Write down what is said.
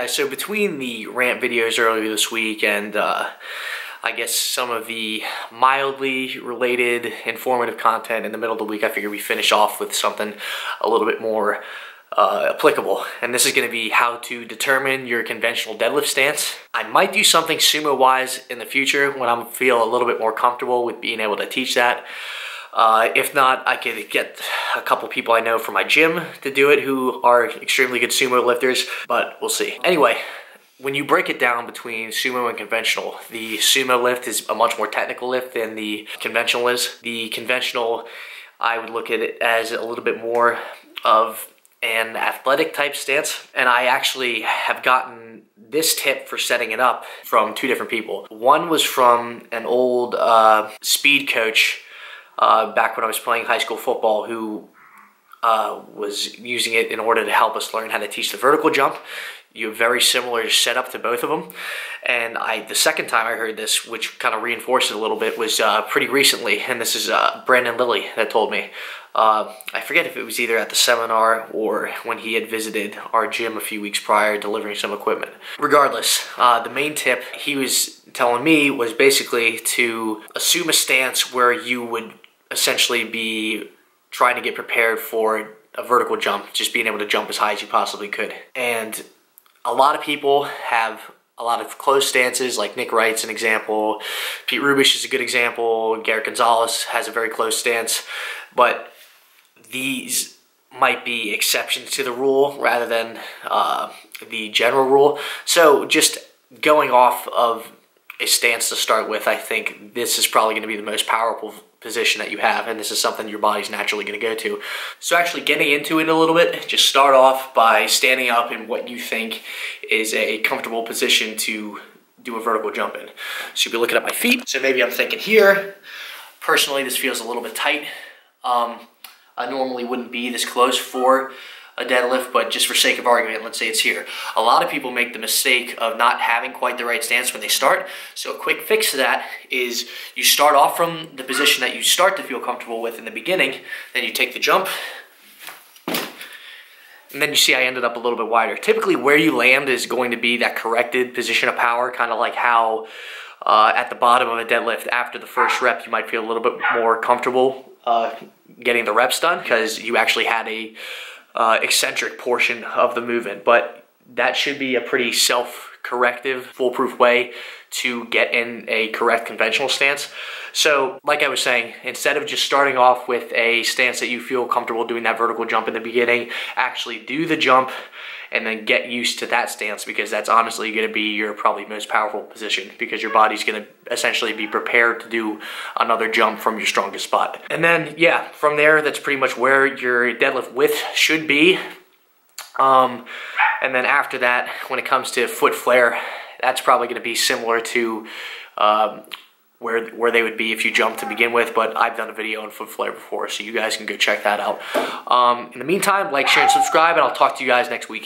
guys, so between the rant videos earlier this week and I guess some of the mildly related informative content in the middle of the week, I figured we finish off with something a little bit more applicable. And this is going to be how to determine your conventional deadlift stance. I might do something sumo-wise in the future when I feel a little bit more comfortable with being able to teach that. If not, I could get a couple people I know from my gym to do it who are extremely good sumo lifters, but we'll see. Anyway, when you break it down between sumo and conventional, the sumo lift is a much more technical lift than the conventional is. The conventional, I would look at it as a little bit more of an athletic type stance, and I actually have gotten this tip for setting it up from two different people. One was from an old speed coach back when I was playing high school football, who was using it in order to help us learn how to teach the vertical jump. You have very similar setup to both of them. And the second time I heard this, which kind of reinforced it a little bit, was pretty recently, and this is Brandon Lilly that told me. I forget if it was either at the seminar or when he had visited our gym a few weeks prior delivering some equipment. Regardless, the main tip he was telling me was basically to assume a stance where you would essentially be trying to get prepared for a vertical jump, just being able to jump as high as you possibly could. And a lot of people have a lot of closed stances, like Nick Wright's an example, Pete Rubish is a good example, Garrett Gonzalez has a very closed stance, but these might be exceptions to the rule rather than the general rule. So just going off of a stance to start with, I think this is probably going to be the most powerful position that you have, and this is something your body's naturally going to go to. So actually getting into it a little bit, just start off by standing up in what you think is a comfortable position to do a vertical jump in. So you'll be looking at my feet. So maybe I'm thinking here. Personally, this feels a little bit tight. I normally wouldn't be this close for a deadlift, but just for sake of argument, let's say it's here. A lot of people make the mistake of not having quite the right stance when they start. So a quick fix to that is you start off from the position that you start to feel comfortable with in the beginning, then you take the jump, and then you see I ended up a little bit wider. Typically where you land is going to be that corrected position of power, kind of like how at the bottom of a deadlift after the first rep you might feel a little bit more comfortable getting the reps done because you actually had a eccentric portion of the movement, but that should be a pretty self-corrective, foolproof way to get in a correct conventional stance. So like I was saying, instead of just starting off with a stance that you feel comfortable doing that vertical jump in the beginning, actually do the jump and then get used to that stance, because that's honestly going to be your probably most powerful position, because your body's going to essentially be prepared to do another jump from your strongest spot. And then, yeah, from there, that's pretty much where your deadlift width should be. And then after that, when it comes to foot flare, that's probably going to be similar to where they would be if you jump to begin with, but I've done a video on foot flare before, so you guys can go check that out. In the meantime, like, share, and subscribe, and I'll talk to you guys next week.